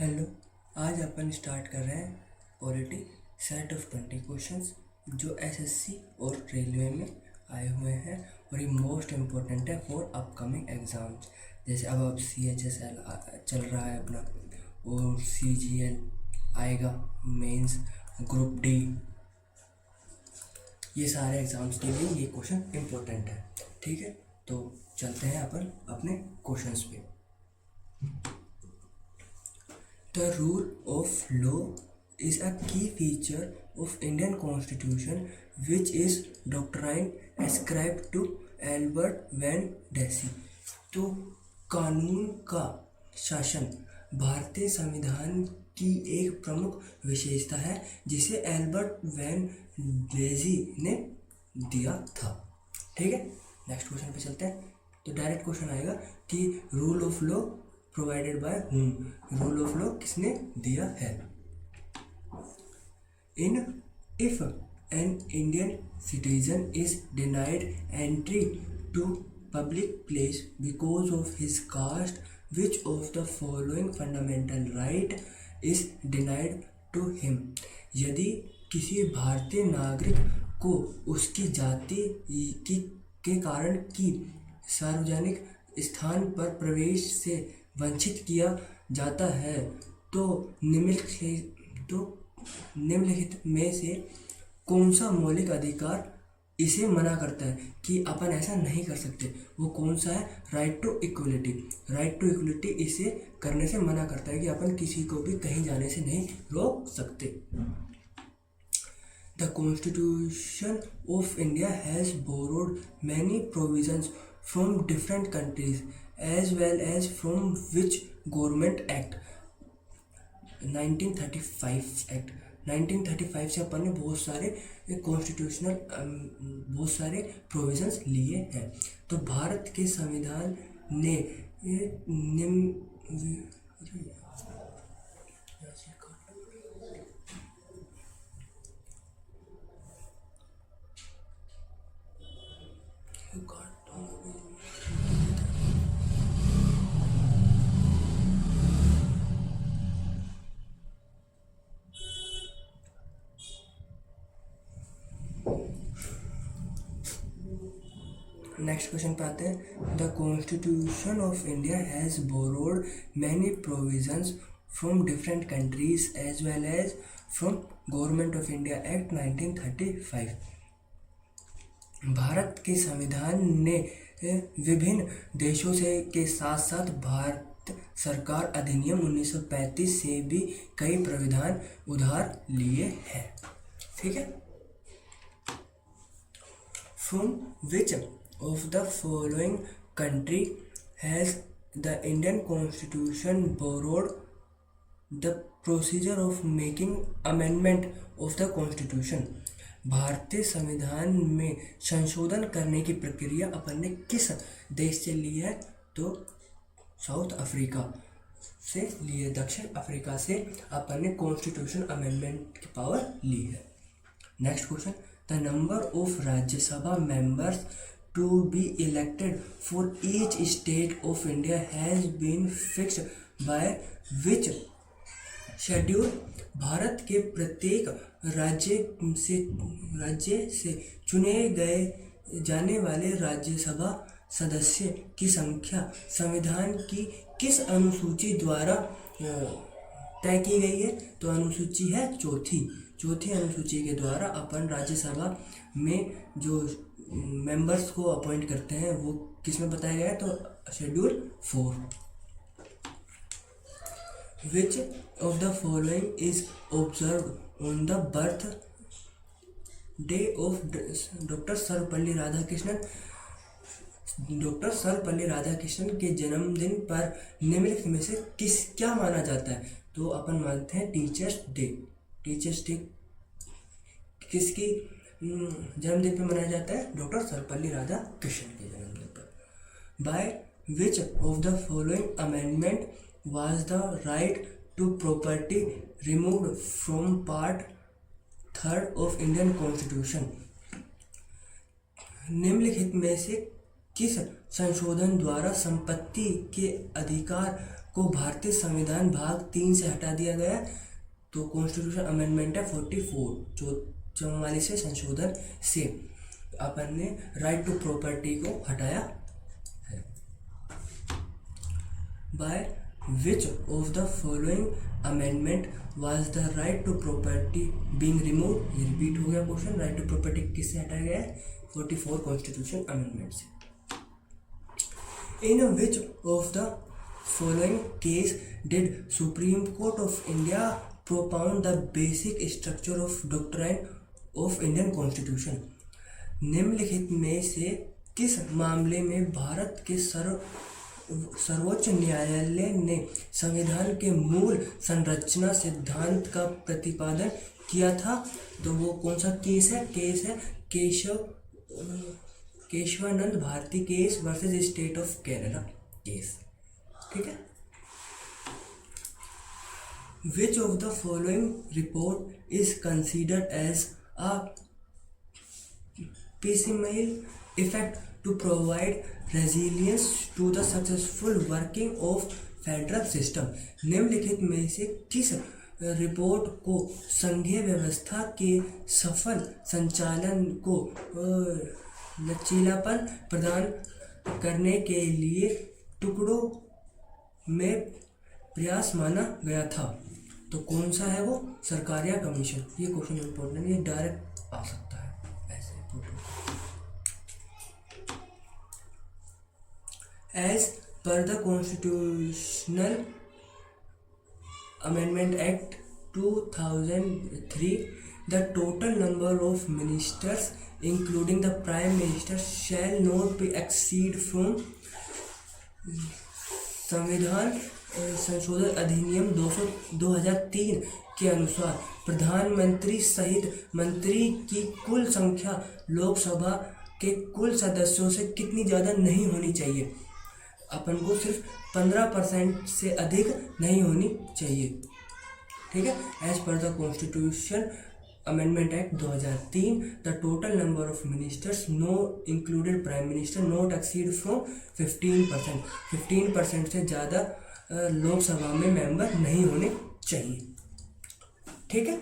Hello. आज अपन start कर रहे हैं पॉलिटी सेट ऑफ 20 क्वेश्चंस जो एसएससी और रेलवे में आए हुए हैं और ये मोस्ट इम्पोर्टेंट है फॉर अपकमिंग एग्ज़ाम्स। जैसे अब CHSL चल रहा है अपना और CGL आएगा, मेंस, ग्रुप डी, ये सारे एग्ज़ाम्स के लिए ये क्वेश्चन इम्पोर्टेंट है। ठीक है, तो चलते हैं अपन अपने क्वेश्चंस पे। The rule of law is a key feature of Indian Constitution, which is doctrine ascribed to Albert Van Dessy। तो कानून का शासन भारतीय संविधान की एक प्रमुख विशेषता है जिसे एल्बर्ट वैन डेसी ने दिया था। ठीक है, नेक्स्ट क्वेश्चन पे चलते हैं। तो डायरेक्ट क्वेश्चन आएगा कि rule of law provided by whom, rule of law किसने दिया है। If an Indian citizen is denied entry to public place because of his caste, which of the following fundamental right is denied to him. यदि किसी भारतीय नागरिक को उसकी जाति के कारण की सार्वजनिक स्थान पर प्रवेश से वंचित किया जाता है तो निम्नलिखित में से कौन सा मौलिक अधिकार इसे मना करता है कि अपन ऐसा नहीं कर सकते। वो कौन सा है? Right to equality. Right to equality इसे करने से मना करता है कि अपन किसी को भी कहीं जाने से नहीं रोक सकते। The Constitution of India has borrowed many provisions from different countries as well as from which government act 1935 act 1935 से अपन ने बहुत सारे कॉन्स्टिट्यूशनल बहुत सारे प्रोविजंस लिए हैं। तो भारत के संविधान ने नेक्स्ट क्वेश्चन पे आते हैं। The constitution of India has borrowed many provisions from different countries as well as from government of India act 1935। भारत के संविधान ने विभिन्न देशों से के साथ साथ भारत सरकार अधिनियम 1935 से भी कई प्रावधान उधार लिए हैं। ठीक है, from which of the following country has the Indian Constitution borrowed the procedure of making amendment of the Constitution। भारतीय संविधान में संशोधन करने की प्रक्रिया अपन ने किस देश से ली है? तो साउथ अफ्रीका से ली है, दक्षिण अफ्रीका से अपन ने कॉन्स्टिट्यूशन अमेंडमेंट की पावर ली है। Next question, the number of Rajya Sabha members to be elected for each state of India has been fixed by which schedule। Bharat के प्रत्येक राज्य से चुने गए जाने वाले राज्यसभा सदस्य की संख्या संविधान की किस अनुसूची द्वारा तय की गई है? तो अनुसूची है चौथी अनुसूची के द्वारा अपन राज्यसभा में जो मेंबर्स को अपॉइंट करते हैं वो किस में बताया गया है? तो schedule 4। Which of the following is observe on the birth day of doctor Sarvepalli Radhakrishnan. Doctor Sarvepalli Radhakrishnan के जन्मदिन पर निम्नलिखित में से क्या माना जाता है? तो अपन मानते हैं टीचर्स डे। टीचर्स डे किसकी जन्मदिन पर मनाया जाता है? डॉक्टर सर्वपल्ली राधाकृष्णन के जन्मदिन पर। By which of the following amendment was the right to property removed from part 3 of Indian constitution. निम्नलिखित में से किस संशोधन द्वारा संपत्ति के अधिकार को भारतीय संविधान भाग 3 से हटा दिया गया। तो कॉन्स्टिट्यूशन अमेंडमेंट है 44 44वें संशोधन से अपन ने राइट टू प्रॉपर्टी को हटाया है। By which of the following amendment was the right to property being remove. ये रिपीट हो गया क्वेश्चन, राइट टू प्रॉपर्टी किससे हटाया गया है? 44 कॉन्स्टिट्यूशन अमेंडमेंट से। In which of the following case did Supreme Court of India propound the basic structure of doctrine of Indian Constitution? निम्नलिखित में से किस मामले में भारत के सर्वोच्च न्यायालय ने संविधान के मूल संरचना सिद्धांत का प्रतिपादन किया था? तो वो कौन सा केस है? केस है Kesavananda Bharati case versus state of Kerala case. ठीक है। Which of the following report is considered as a piecemeal effect to provide resilience to the successful working of federal system? निम्नलिखित में से किस रिपोर्ट को संघीय व्यवस्था के सफल संचालन को लचीलापन प्रदान करने के लिए टुकड़ों में प्रयास माना गया था? तो कौन सा है वो? सरकारिया कमीशन। ये क्वेश्चन इंपॉर्टेंट, ये डायरेक्ट आ सकता है ऐसे। As per the constitutional amendment act 2003 the total number of ministers including the prime minister shall not be exceed from संविधान संशोधन अधिनियम 2003 के अनुसार प्रधानमंत्री सहित मंत्री की कुल संख्या लोकसभा के कुल सदस्यों से कितनी ज़्यादा नहीं होनी चाहिए? अपन को सिर्फ 15% से अधिक नहीं होनी चाहिए। ठीक है। As per the constitution amendment act 2003 the total number of ministers no included prime minister not exceed from 15%। 15% से ज़्यादा लोकसभा में मेंबर नहीं होने चाहिए। ठीक है।